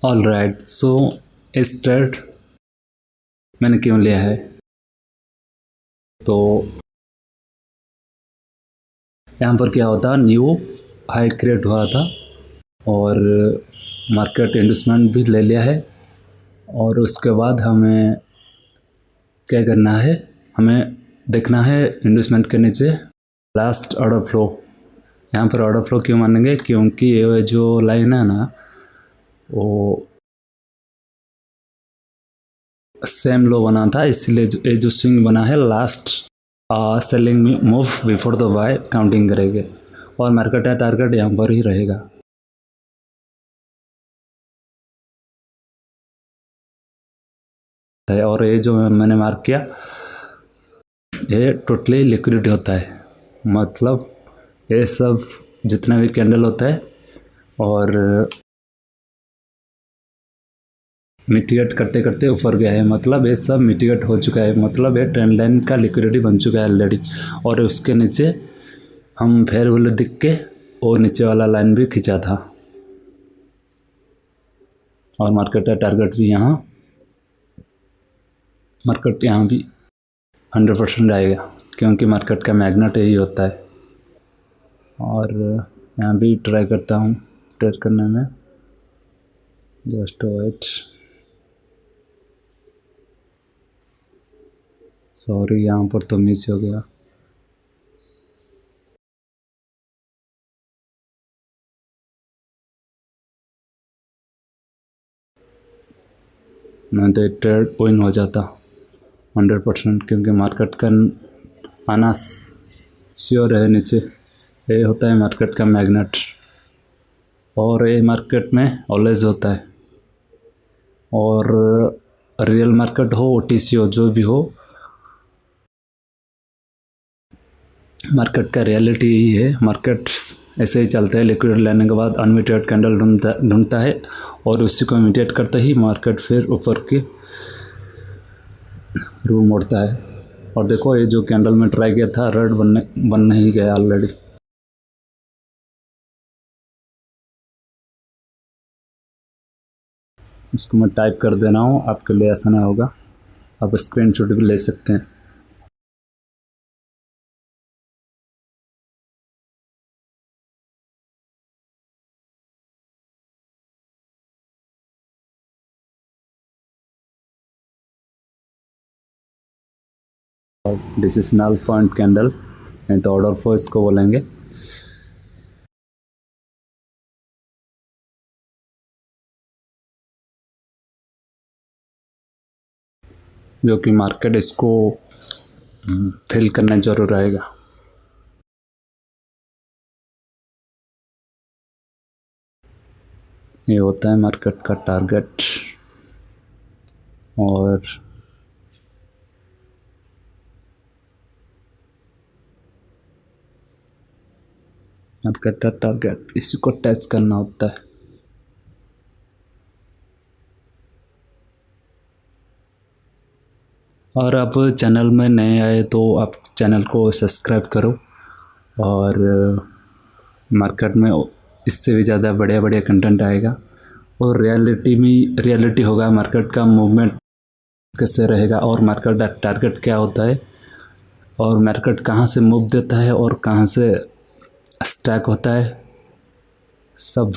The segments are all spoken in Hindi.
ऑल राइट, सो इस ट्रेड मैंने क्यों लिया है, तो यहाँ पर क्या होता, न्यू हाई क्रिएट हुआ था और मार्केट इंडस्टमेंट भी ले लिया है। और उसके बाद हमें क्या करना है, हमें देखना है इन्वेस्टमेंट के नीचे लास्ट ऑर्डर फ्लो। यहाँ पर ऑर्डर फ्लो क्यों मानेंगे, क्योंकि ये जो लाइन है ना, वो सेम लो बना था, इसलिए ये जो स्विंग बना है लास्ट सेलिंग में move before the by counting करेंगे और मार्केट का टारगेट यहाँ पर ही रहेगा। और ये जो मैंने मार्क किया, ये टोटली लिक्विडिटी होता है, मतलब ये सब जितना भी कैंडल होता है और मिटिगेट करते करते ऊपर गया है, मतलब ये सब मिटिगेट हो चुका है, मतलब ये ट्रेंड लाइन का लिक्विडिटी बन चुका है ऑलरेडी। और उसके नीचे हम फेयर वैल्यू दिख के वो नीचे वाला लाइन भी खींचा था और मार्केट का टारगेट भी यहाँ, मार्केट यहाँ भी 100% आएगा, क्योंकि मार्केट का मैग्नेट यही होता है। और यहाँ भी ट्राई करता हूँ ट्रेड करने में, जस्ट वेट, सॉरी यहाँ पर तो मिस हो गया। मैं तो ट्रेड विन हो जाता 100%, क्योंकि मार्केट का आना श्योर है नीचे, ये होता है मार्केट का मैग्नेट और ये मार्केट में ऑलवेज होता है। और रियल मार्केट हो ओटीसी हो जो भी हो, मार्केट का रियलिटी यही है, मार्केट ऐसे ही चलता है, लिक्विड लेने के बाद अनमिटेड कैंडल ढूंढता है और उसी को इमिटेट करते ही मार्केट फिर ऊपर के रूम मोड़ता है। और देखो ये जो कैंडल में ट्राई किया था, रेड बनने ही गया ऑलरेडी। इसको मैं टाइप कर दे रहा हूँ, आपके लिए आसान होगा, आप स्क्रीनशॉट भी ले सकते हैं। This is null point candle, नहीं तो ऑर्डर फ्लो इसको बोलेंगे। जो कि मार्केट इसको फिल करना जरूर रहेगा। ये होता है मार्केट का टारगेट और मार्केट का टारगेट इसी को टच करना होता है। और आप चैनल में नए आए तो आप चैनल को सब्सक्राइब करो और मार्केट में इससे भी ज़्यादा बढ़िया बढ़िया कंटेंट आएगा और रियलिटी होगा, मार्केट का मूवमेंट कैसे रहेगा और मार्केट का टारगेट क्या होता है और मार्केट कहाँ से मूव देता है और कहाँ से स्टैक होता है, सब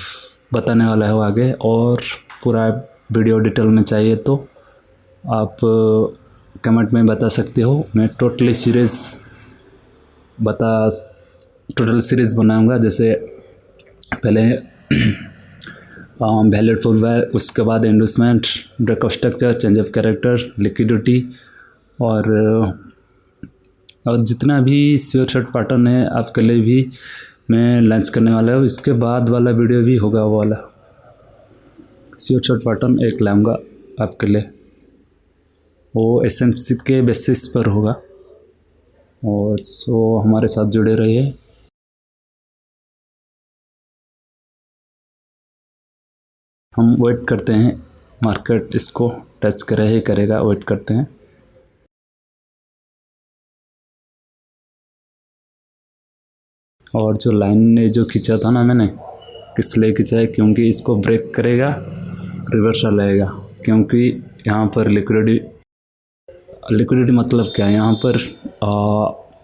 बताने वाला है आगे। और पूरा वीडियो डिटेल में चाहिए तो आप कमेंट में बता सकते हो, मैं टोटल सीरीज़ बनाऊंगा। जैसे पहले वैलिड फुटवेयर, उसके बाद endorsement, break of structure, change of character, liquidity और जितना भी श्योर शॉर्ट पैटर्न है आपके लिए भी मैं लॉन्च करने वाला हूँ। इसके बाद वाला वीडियो भी होगा, वो वाला श्योर शॉर्ट पैटर्न एक लाऊंगा आपके लिए, वो एसएमसी के बेसिस पर होगा। और सो हमारे साथ जुड़े रहिए। हम वेट करते हैं, मार्केट इसको टच करे ही करेगा, वेट करते हैं। और जो लाइन ने जो खींचा था ना मैंने, किस लिए खींचा है, क्योंकि इसको ब्रेक करेगा रिवर्सल आएगा, क्योंकि यहाँ पर लिक्विडिटी मतलब क्या है, यहाँ पर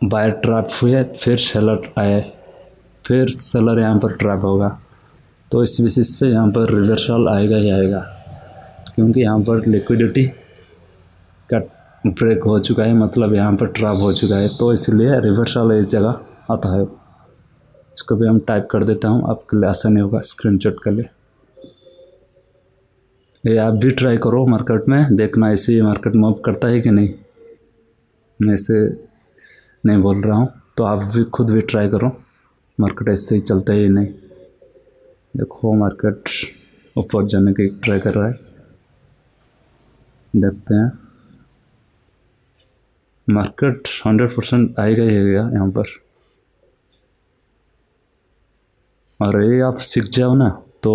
बायर ट्रैप हुए, फिर सेलर आए, फिर सेलर यहाँ पर ट्रैप होगा, तो इस बेसिस पे यहाँ पर रिवर्सल आएगा ही आएगा, क्योंकि यहाँ पर लिक्विडिटी का ब्रेक हो चुका है, मतलब यहाँ पर ट्रैप हो चुका है, तो इसलिए रिवर्सल इस जगह आता है। इसको भी हम टाइप कर देता हूँ, आपके लिए आसानी होगा स्क्रीनशॉट के लिए। ये आप भी ट्राई करो मार्केट में, देखना ऐसे मार्केट मूव करता है कि नहीं। मैं ऐसे नहीं बोल रहा हूँ, तो आप भी खुद भी ट्राई करो, मार्केट ऐसे ही चलता है नहीं। देखो मार्केट ऊपर जाने की ट्राई कर रहा है, देखते हैं। मार्केट 100% आएगा ही आएगा यहाँ पर, और ये आप सीख जाओ ना तो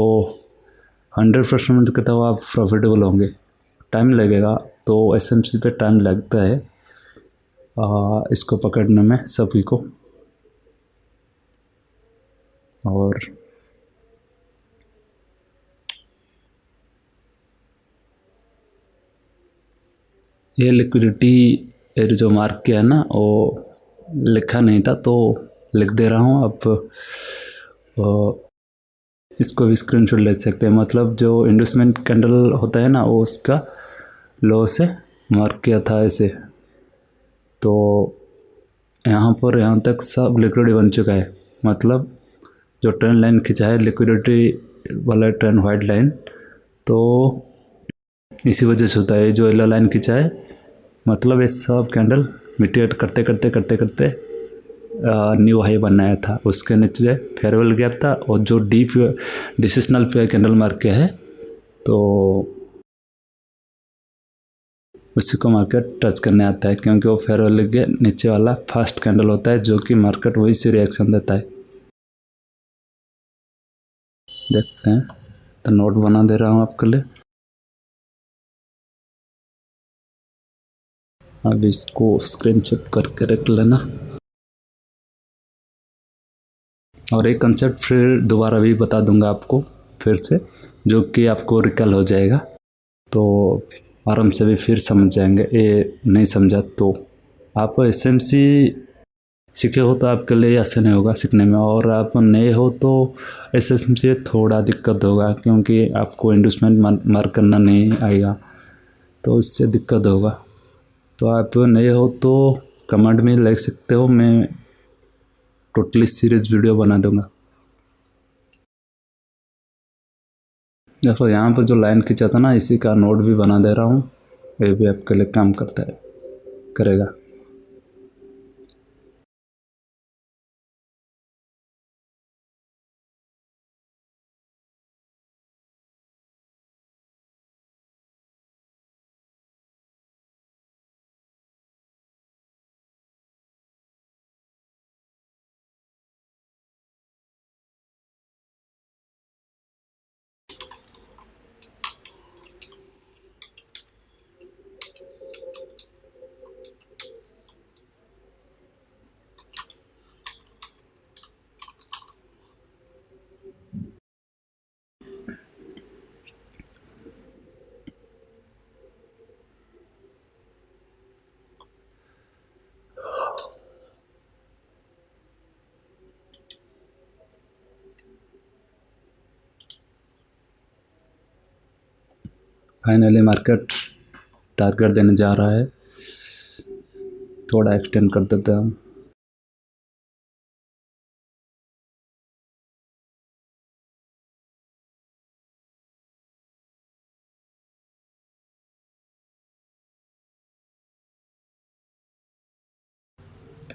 100% कहता हो आप प्रॉफिटेबल होंगे। टाइम लगेगा, तो एसएमसी पे टाइम लगता है इसको पकड़ने में सभी को। और ये लिक्विडिटी जो मार्क किया है ना, वो लिखा नहीं था तो लिख दे रहा हूँ। अब इसको भी स्क्रीनशॉट ले सकते हैं, मतलब जो इंडस्टमेंट कैंडल होता है ना, वो उसका लो से मार्क किया था ऐसे। तो यहाँ पर यहाँ तक सब लिक्विडिटी बन चुका है, मतलब जो ट्रेंड लाइन खिंचा है लिक्विडिटी वाला ट्रेंड वाइट लाइन, तो इसी वजह से होता है। जो येलो लाइन खिंचा है, मतलब ये सब कैंडल मिटिगेट करते करते करते करते न्यू हाई बनाया था, उसके नीचे फेयरवेल गैप था, और जो डीप डिसिशनल पे कैंडल मार्क किया है, तो उसी को मार्केट टच करने आता है, क्योंकि वो फेयरवेल के नीचे वाला फर्स्ट कैंडल होता है, जो कि मार्केट वही से रिएक्शन देता है। देखते हैं, तो नोट बना दे रहा हूँ आपके लिए। अब इसको स्क्रीनशॉट करके रख लेना, और एक कंसेप्ट फिर दोबारा भी बता दूंगा आपको फिर से, जो कि आपको रिकल हो जाएगा, तो आराम से भी फिर समझ जाएंगे। ये नहीं समझा तो आप एसएमसी सीखे हो तो आपके लिए आसान नहीं होगा सीखने में, और आप नए हो तो एसएमसी थोड़ा दिक्कत होगा, क्योंकि आपको इंडस्टमेंट मार्क करना नहीं आएगा, तो इससे दिक्कत होगा। तो आप नए हो तो कमेंट में लिख सकते हो, मैं टोटली सीरीज वीडियो बना दूंगा। देखो यहाँ पर जो लाइन खींचा था ना, इसी का नोट भी बना दे रहा हूँ, ये भी आपके लिए काम करता है, करेगा। फाइनली मार्केट टारगेट देने जा रहा है, थोड़ा एक्सटेंड कर देता हूँ।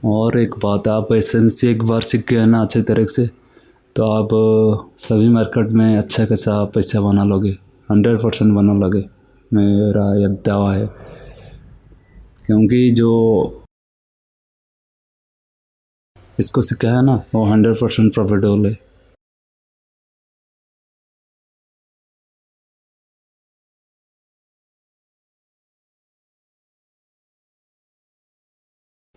और एक बात, आप एसएमसी एक बार सीख गए ना अच्छे तरह से, तो आप सभी मार्केट में अच्छा खासा पैसा बना लोगे, 100% बना लोगे, मेरा यह दावा है। क्योंकि जो इसको सीखा है ना, वो 100% प्रॉफिटेबल है।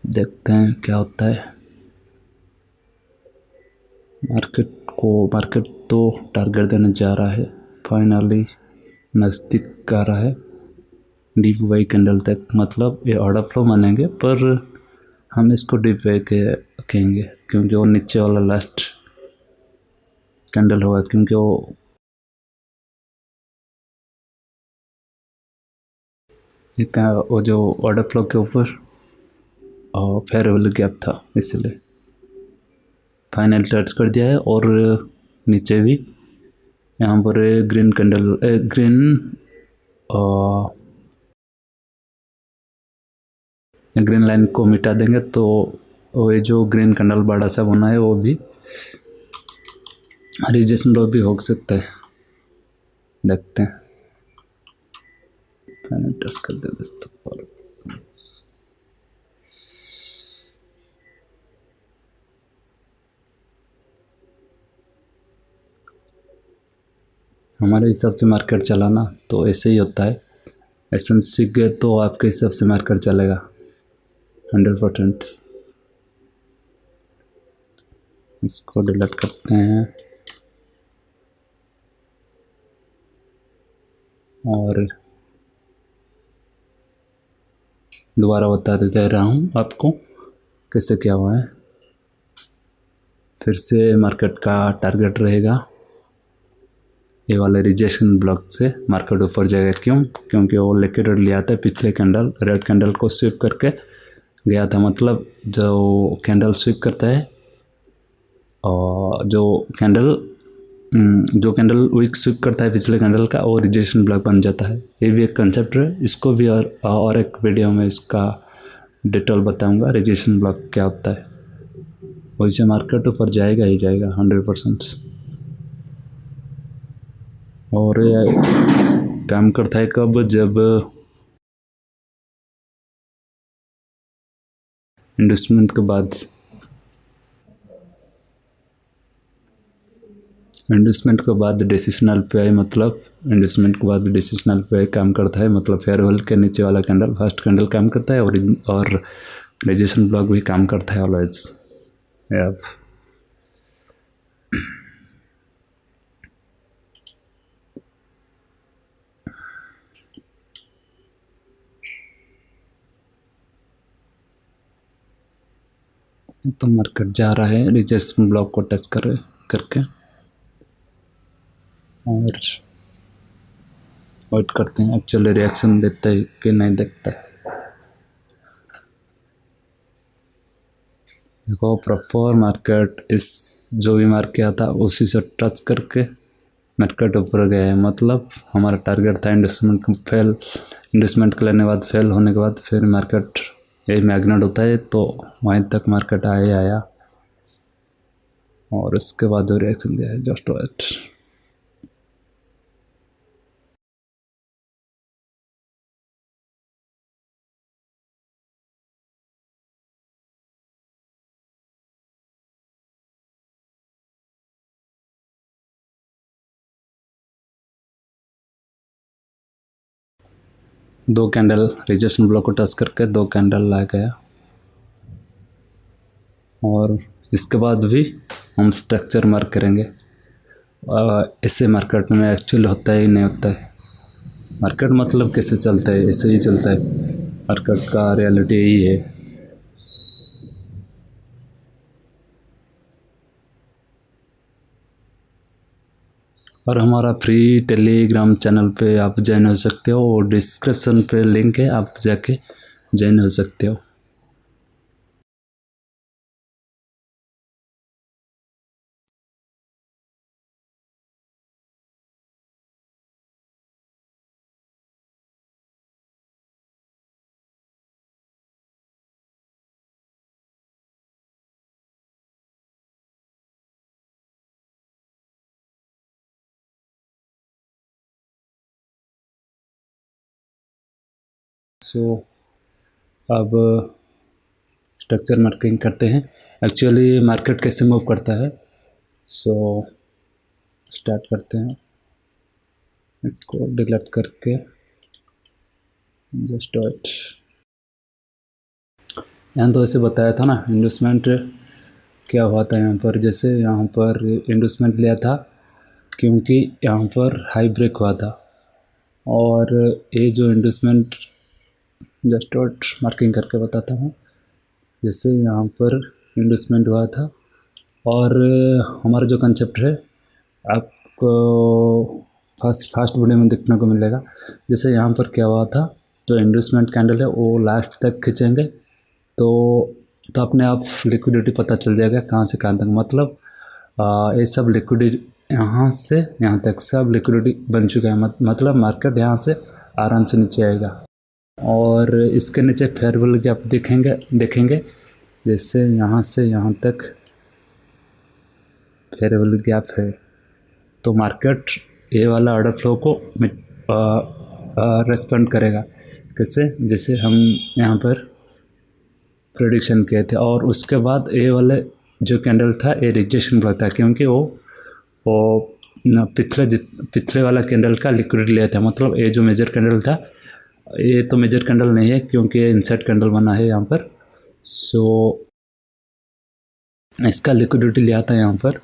देखते हैं क्या होता है। मार्केट तो टारगेट देने जा रहा है फाइनली। नज़दीक आ रहा है डीप वाई कैंडल तक, मतलब ये ऑर्डर फ्लो मानेंगे पर हम इसको डीप वाई के कहेंगे क्योंकि वो नीचे वाला लास्ट कैंडल होगा, क्योंकि वो जो ऑर्डर फ्लो के ऊपर फेयर वैल्यू गैप था, इसलिए फाइनल टच कर दिया है। और नीचे भी यहाँ पर green candle green green line को मिटा देंगे तो वो ये जो ग्रीन कैंडल बड़ा सा बना है वो भी रिजेक्शन लो भी हो सकता है, देखते हैं। फाइनल टच कर दे दोस्तों। हमारे हिसाब से मार्केट चलाना तो ऐसे ही होता है, ऐसा सीख गए तो आपके हिसाब से मार्केट चलेगा 100%। इसको डिलीट करते हैं और दोबारा बता दे रहा हूँ आपको कैसे क्या हुआ है। फिर से मार्केट का टारगेट रहेगा ये वाले रिजेक्शन ब्लॉक से मार्केट ऊपर जाएगा। क्यों? क्योंकि वो लिक्विडेट लिया था पिछले कैंडल, रेड कैंडल को स्विप करके गया था। मतलब जो कैंडल स्विप करता है और जो कैंडल वीक स्विप करता है पिछले कैंडल का, वो रिजेक्शन ब्लॉक बन जाता है। ये भी एक कंसेप्ट है, इसको भी और एक वीडियो में इसका डिटेल बताऊंगा रिजेक्शन ब्लॉक क्या होता है। वैसे मार्केट ऊपर जाएगा ही जाएगा 100%। और काम करता है कब? जब इंडस्टमेंट के बाद डिसीजनल पे आई, मतलब इंडस्टमेंट के बाद डिसीजनल पे आई काम करता है। मतलब फेयरवेल के नीचे वाला कैंडल फर्स्ट कैंडल काम करता है और रिजेक्शन ब्लॉक भी काम करता है ऑलवेज। अब तो मार्केट जा रहा है रिजेक्शन ब्लॉक को टच करके और वेट करते हैं एक्चुअली रिएक्शन देता है कि नहीं देखता है। देखो प्रॉपर मार्केट इस जो भी मार्क किया था उसी से टच करके मार्केट ऊपर गया है। मतलब हमारा टारगेट था इन्वेस्टमेंट के लेने के बाद फेल होने के बाद फिर मार्केट यही मैग्नेट होता है, तो वहीं तक मार्केट आया और उसके बाद जो रिएक्शन दिया है जस्ट वेट। दो कैंडल रिजेक्शन ब्लॉक को टच करके दो कैंडल ला गया और इसके बाद भी हम स्ट्रक्चर मार्क करेंगे। ऐसे मार्केट में एक्चुअली होता ही नहीं होता है। मार्केट मतलब कैसे चलता है, ऐसे ही चलता है। मार्केट का रियलिटी यही है। और हमारा फ्री टेलीग्राम चैनल पे आप ज्वाइन हो सकते हो और डिस्क्रिप्शन पे लिंक है, आप जाके ज्वाइन हो सकते हो। सो अब स्ट्रक्चर मार्किंग करते हैं एक्चुअली मार्केट कैसे मूव करता है। सो स्टार्ट करते हैं, इसको डिलीट करके जस्ट वेट। यहाँ तो ऐसे बताया था ना इन्वेस्टमेंट क्या हुआ था यहाँ पर। जैसे यहाँ पर इन्वेस्टमेंट लिया था क्योंकि यहाँ पर हाई ब्रेक हुआ था और ये जो इंडस्टमेंट जस्ट और मार्किंग करके बताता हूँ। जैसे यहाँ पर इंडस्टमेंट हुआ था और हमारा जो कंसेप्ट है आपको फास्ट वीडियो में देखने को मिलेगा। जैसे यहाँ पर क्या हुआ था, जो इंडस्टमेंट कैंडल है वो लास्ट तक खींचेंगे तो अपने आप लिक्विडिटी पता चल जाएगा कहाँ से कहाँ तक। मतलब ये सब लिक्विडिटी यहाँ से यहाँ तक सब लिक्विडिटी बन चुका है। मतलब मार्केट यहाँ से आराम से नीचे आएगा। और इसके नीचे फेयर वैल्यू गैप देखेंगे जैसे यहाँ से यहाँ तक फेयर वैल्यू गैप है तो मार्केट ये वाला ऑर्डर फ्लो को रेस्पॉन्ड करेगा। कैसे, जैसे हम यहाँ पर प्रेडिक्शन किए थे और उसके बाद ये वाले जो कैंडल था ये रिजेक्शन ब्लॉक था, क्योंकि वो पिछले वाला कैंडल का लिक्विड लिया था। मतलब ये जो मेजर कैंडल था, ये तो मेजर कैंडल नहीं है क्योंकि ये इनसाइड कैंडल बना है यहाँ पर। सो इसका लिक्विडिटी लिया था यहाँ पर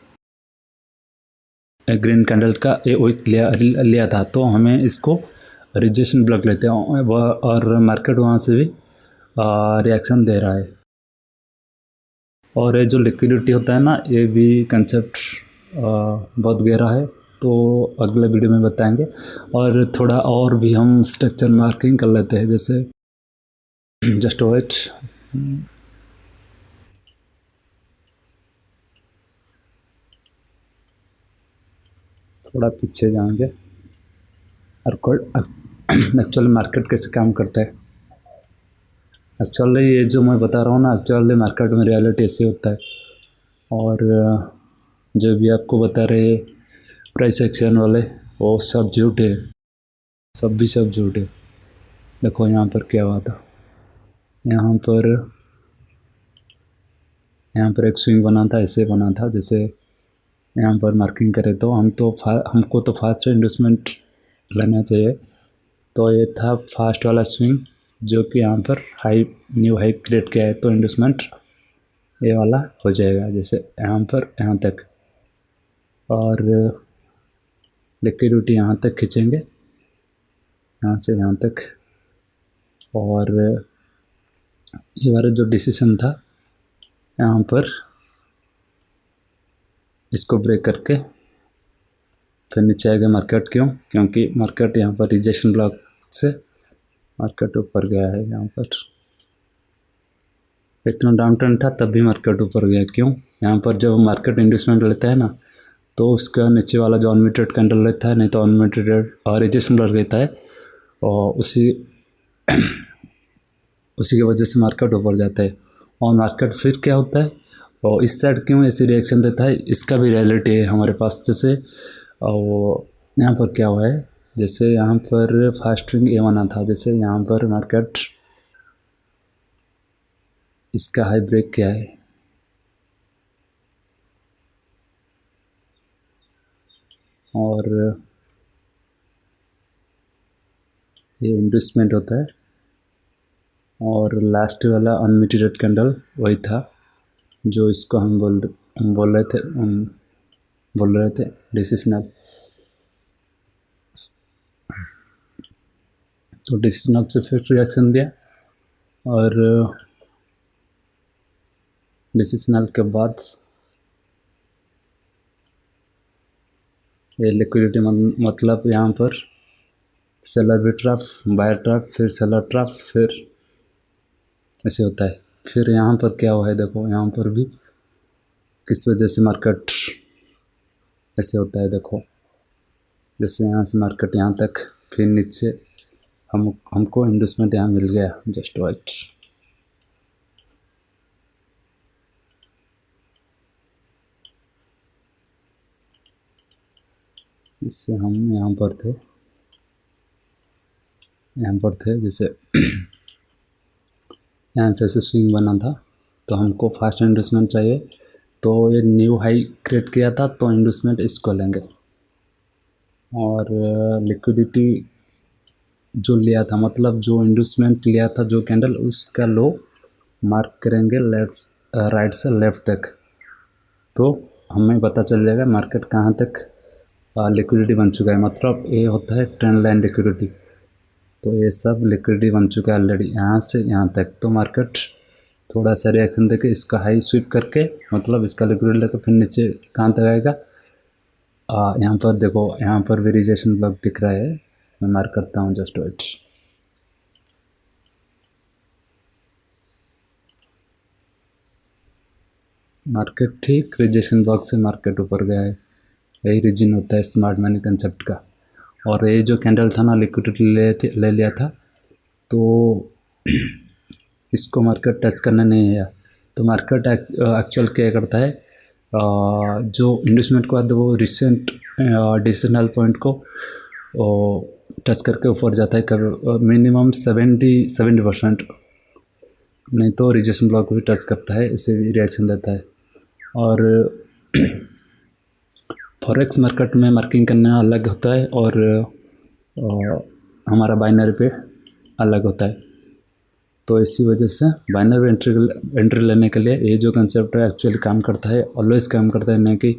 ग्रीन कैंडल का ये वीक लिया था, तो हमें इसको रिजेक्शन ब्लॉक लेते हैं और मार्केट वहाँ से भी रिएक्शन दे रहा है। और ये जो लिक्विडिटी होता है ना, ये भी कंसेप्ट बहुत गहरा है, तो अगले वीडियो में बताएंगे। और थोड़ा और भी हम स्ट्रक्चर मार्किंग कर लेते हैं। जैसे जस्ट वेट, थोड़ा पीछे जाएंगे और एक्चुअली मार्केट कैसे काम करता है। एक्चुअली ये जो मैं बता रहा हूँ ना, एक्चुअली मार्केट में रियलिटी ऐसे होता है। और जो भी आपको बता रहे प्राइस एक्शन वाले, वो सब झूठ है, सब झूठ है। देखो यहाँ पर क्या हुआ था, यहाँ पर एक स्विंग बना था, ऐसे बना था। जैसे यहाँ पर मार्किंग करें तो हमको तो फास्ट इन्वेस्टमेंट लेना चाहिए। तो ये था फास्ट वाला स्विंग जो कि यहाँ पर न्यू हाई क्रिएट किया है, तो इन्वेस्टमेंट ये वाला हो जाएगा। जैसे यहाँ पर यहाँ तक, और लिक्विडिटी यहाँ तक खींचेंगे, यहाँ से यहाँ तक। और ये वाला जो डिसीजन था यहाँ पर, इसको ब्रेक करके फिर नीचे आएगा मार्केट। क्योंकि मार्केट यहाँ पर रिजेक्शन ब्लॉक से मार्केट ऊपर गया है। यहाँ पर इतना डाउन ट्रेंड था तब भी मार्केट ऊपर गया। क्यों? यहाँ पर जब मार्केट इंडस्ट्मेंट लेता है ना, तो उसका नीचे वाला जो अनमिटेड कैंडल रहता है, नहीं तो अनमिटेड और रिजेक्शन ब्लॉक रहता है, और उसी की वजह से मार्केट ऊपर जाता है। और मार्केट फिर क्या होता है, और इस साइड क्यों ऐसी रिएक्शन देता है, इसका भी रियलिटी है हमारे पास। जैसे और यहाँ पर क्या हुआ है, जैसे यहाँ पर फास्ट स्विंग ए बना था। जैसे यहाँ पर मार्केट इसका हाई ब्रेक किया है, और ये इन्वेस्टमेंट होता है। और लास्ट वाला अनमिटेड कैंडल वही था जो इसको हम बोल रहे थे डिसीजनल। तो डिसीजनल से फिर रिएक्शन दिया, और डिसीजनल के बाद ये लिक्विडिटी मतलब यहाँ पर सेलर भी ट्रफ, बायर ट्रफ, फिर सेलर ट्रफ, फिर ऐसे होता है। फिर यहाँ पर क्या हुआ है, देखो यहाँ पर भी किस वजह से मार्केट ऐसे होता है। देखो जैसे यहाँ से मार्केट यहाँ तक, फिर नीचे हमको इन्वेस्टमेंट यहाँ मिल गया, जस्ट वाइट। इससे हम यहाँ पर थे जैसे यहाँ से ऐसे स्विंग बना था, तो हमको फास्ट इन्वेस्टमेंट चाहिए। तो ये न्यू हाई क्रिएट किया था, तो इन्वेस्टमेंट इसको लेंगे। और लिक्विडिटी जो लिया था, मतलब जो इन्वेस्टमेंट लिया था जो कैंडल, उसका लो मार्क करेंगे राइट से लेफ्ट तक, तो हमें पता चल जाएगा मार्केट कहाँ तक लिक्विडिटी बन चुका है, मतलब ये होता है ट्रेंड लाइन लिक्विडिटी। तो ये सब लिक्विडिटी बन चुका है ऑलरेडी यहाँ से यहाँ तक। तो मार्केट थोड़ा सा रिएक्शन देके इसका हाई स्वीप करके, मतलब इसका लिक्विडिटी लेकर फिर नीचे कहाँ तक आएगा, यहाँ पर देखो, यहाँ पर भी रिजेक्शन ब्लॉक दिख रहा है। मैं मार्क करता हूँ, जस्ट वेट। मार्केट ठीक रिजेक्शन ब्लॉक से मार्केट ऊपर गया है। यही रीजन होता है स्मार्ट मनी कंसेप्ट का। और ये जो कैंडल था ना, लिक्विडिटी ले लिया था, तो इसको मार्केट टच करने नहीं है। तो मार्केट एक्चुअल क्या करता है, जो इंडस्टमेंट के बाद वो रिसेंट डिसीजनल पॉइंट को टच करके ऊपर जाता है, कभी मिनिमम 70% नहीं तो रिजेक्शन ब्लॉक भी टच करता है, इसे भी रिएक्शन देता है। और फॉरेक्स मार्केट में मार्किंग करना अलग होता है और हमारा बाइनरी पे अलग होता है। तो इसी वजह से बाइनरी एंट्री लेने के लिए ये जो कंसेप्ट है एक्चुअली काम करता है, ऑलवेज काम करता है। नहीं कि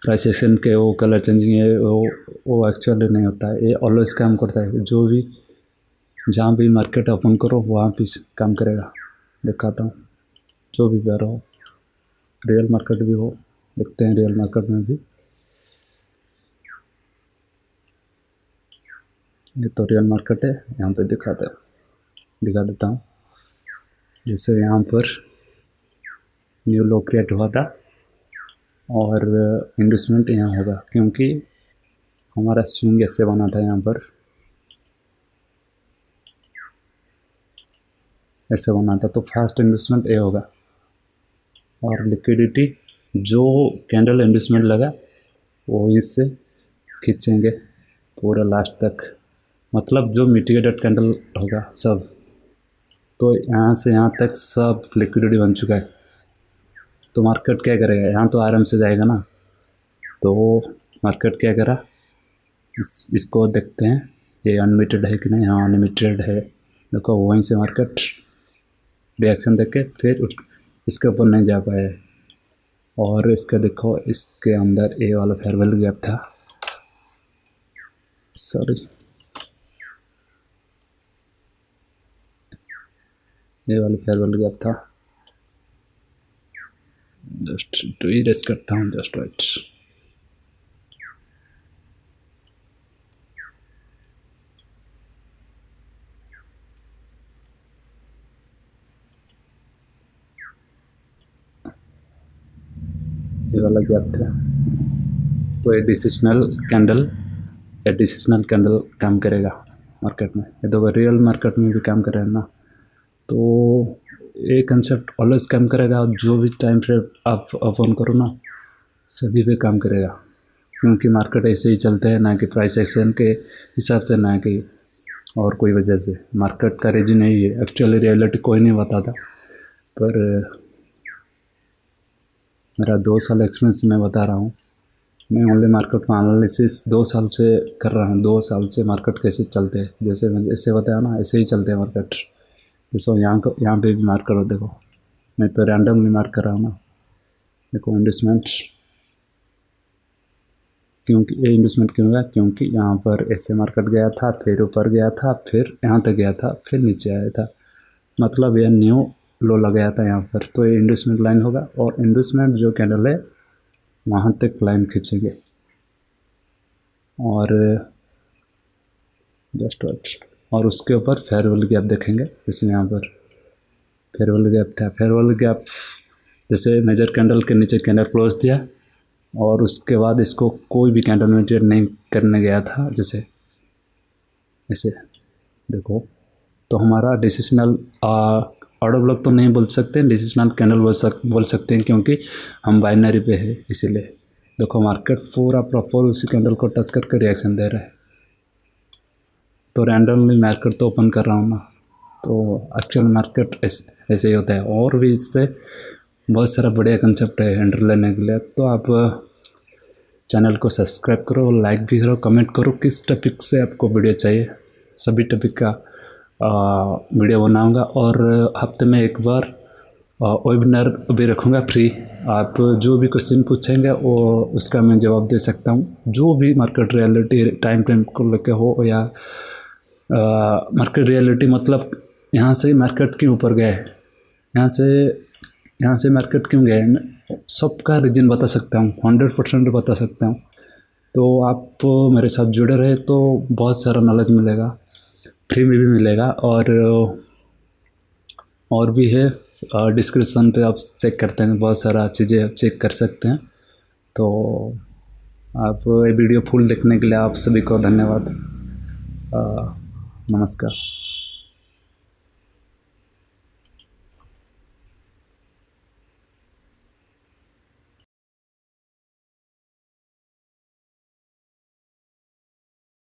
प्राइस एक्शन के वो कलर चेंजिंग है, वो एक्चुअली नहीं होता है। ये ऑलवेज काम करता है। जो भी जहाँ भी मार्केट ओपन करो वहाँ भी काम करेगा। दिखाता हूँ, जो भी पैर हो, रियल मार्केट भी हो, देखते हैं रियल मार्केट में भी। ये तो रियल मार्केट है, यहाँ पे दिखा देता हूँ। जैसे यहाँ पर न्यू लो क्रिएट हुआ था और इंडस्टमेंट यहाँ होगा, क्योंकि हमारा स्विंग ऐसे बना था, यहाँ पर ऐसे बना था, तो फास्ट इन्वेस्टमेंट ये होगा। और लिक्विडिटी जो कैंडल इन्वेस्टमेंट लगा वो इससे खींचेंगे पूरा लास्ट तक, मतलब जो मिटिगेटेड कैंडल होगा सब। तो यहाँ से यहाँ तक सब लिक्विडिटी बन चुका है। तो मार्केट क्या करेगा, यहाँ तो आराम से जाएगा ना। तो मार्केट क्या करा, इसको देखते हैं ये अनलिमिटेड है कि नहीं। हाँ अनलिमिटेड है, देखो वहीं से मार्केट रिएक्शन देख के फिर इसके ऊपर नहीं जा पाए। और इसका देखो, इसके अंदर ए वाला फेयर वैल्यू गैप था, सॉरी ये वाला फेयर वैल्यू गैप था। जस्ट टू इरेज करता हूँ, जस्ट वेट। ये वाला गैप था। तो ये डिसिशनल कैंडल काम करेगा मार्केट में। ये तो रियल मार्केट में भी काम करेगा ना। तो ये कंसेप्ट ऑलवेज काम करेगा। जो भी टाइम फ्रेम आप ओपन करो ना, सभी पे काम करेगा, क्योंकि मार्केट ऐसे ही चलते हैं, ना कि प्राइस एक्शन के हिसाब से, ना कि और कोई वजह से। मार्केट का रीजन यही है। एक्चुअली रियलिटी कोई नहीं बताता, पर मेरा 2 साल एक्सपीरियंस मैं बता रहा हूँ। मैं ओनली मार्केट में एनालिसिस 2 साल से कर रहा हूँ। 2 साल से मार्केट कैसे चलते हैं, जैसे मैं ऐसे बताया ना, ऐसे ही चलते हैं मार्केट। जैसे यहाँ पे भी मार्क करो, देखो मैं तो रैंडमली मार्क कर रहा हूँ ना। देखो इन्वेस्टमेंट, क्योंकि ये इन्वेस्टमेंट क्यों हुआ, क्योंकि यहाँ पर ऐसे मार्केट गया था, फिर ऊपर गया था, फिर यहाँ तक गया था, फिर नीचे आया था, मतलब यह न्यू लो लगाया था यहाँ पर। तो ये इन्वेस्टमेंट लाइन होगा, और इन्वेस्टमेंट जो कैंडल है वहाँ तक लाइन खींचेंगे। और जस्ट वॉच, और उसके ऊपर फेयर वैल्यू गैप देखेंगे। जैसे यहाँ पर फेयर वैल्यू गैप था, फेयर वैल्यू गैप जैसे मेजर कैंडल के नीचे कैंडल क्लोज दिया, और उसके बाद इसको कोई भी कैंडल मेंटेन नहीं करने गया था, जैसे ऐसे देखो। तो हमारा डिसिशनल ऑर्डर ब्लॉक तो नहीं बोल सकते, डिसिशनल कैंडल बोल सकते हैं, क्योंकि हम बाइनरी पे है, इसीलिए। देखो मार्केट पूरा प्रॉपर उसी कैंडल को टच करके रिएक्शन दे रहा है। तो रैंडमली मार्केट तो ओपन कर रहा हूँ ना, तो एक्चुअल मार्केट ऐसे ही होता है। और भी इससे बहुत सारा बढ़िया कंसेप्ट है एंट्री लेने के लिए। तो आप चैनल को सब्सक्राइब करो, लाइक भी करो, कमेंट करो किस टॉपिक से आपको वीडियो चाहिए। सभी टॉपिक का वीडियो बनाऊंगा, और हफ्ते में एक बार वेबिनार भी रखूँगा फ्री। आप जो भी क्वेश्चन पूछेंगे वो उसका मैं जवाब दे सकता हूँ। जो भी मार्केट रियलिटी टाइम फ्रेम को लेकर हो या मार्केट रियलिटी मतलब यहाँ से मार्केट क्यों ऊपर गए, यहाँ से मार्केट क्यों गए, मैं सबका रीज़न बता सकता हूँ, 100% बता सकता हूँ। तो आप मेरे साथ जुड़े रहे तो बहुत सारा नॉलेज मिलेगा, फ्री में भी मिलेगा। और भी है, डिस्क्रिप्शन पे आप चेक करते हैं, बहुत सारा चीज़ें आप चेक कर सकते हैं। तो आप ये वीडियो फुल देखने के लिए आप सभी को धन्यवाद। नमस्कार।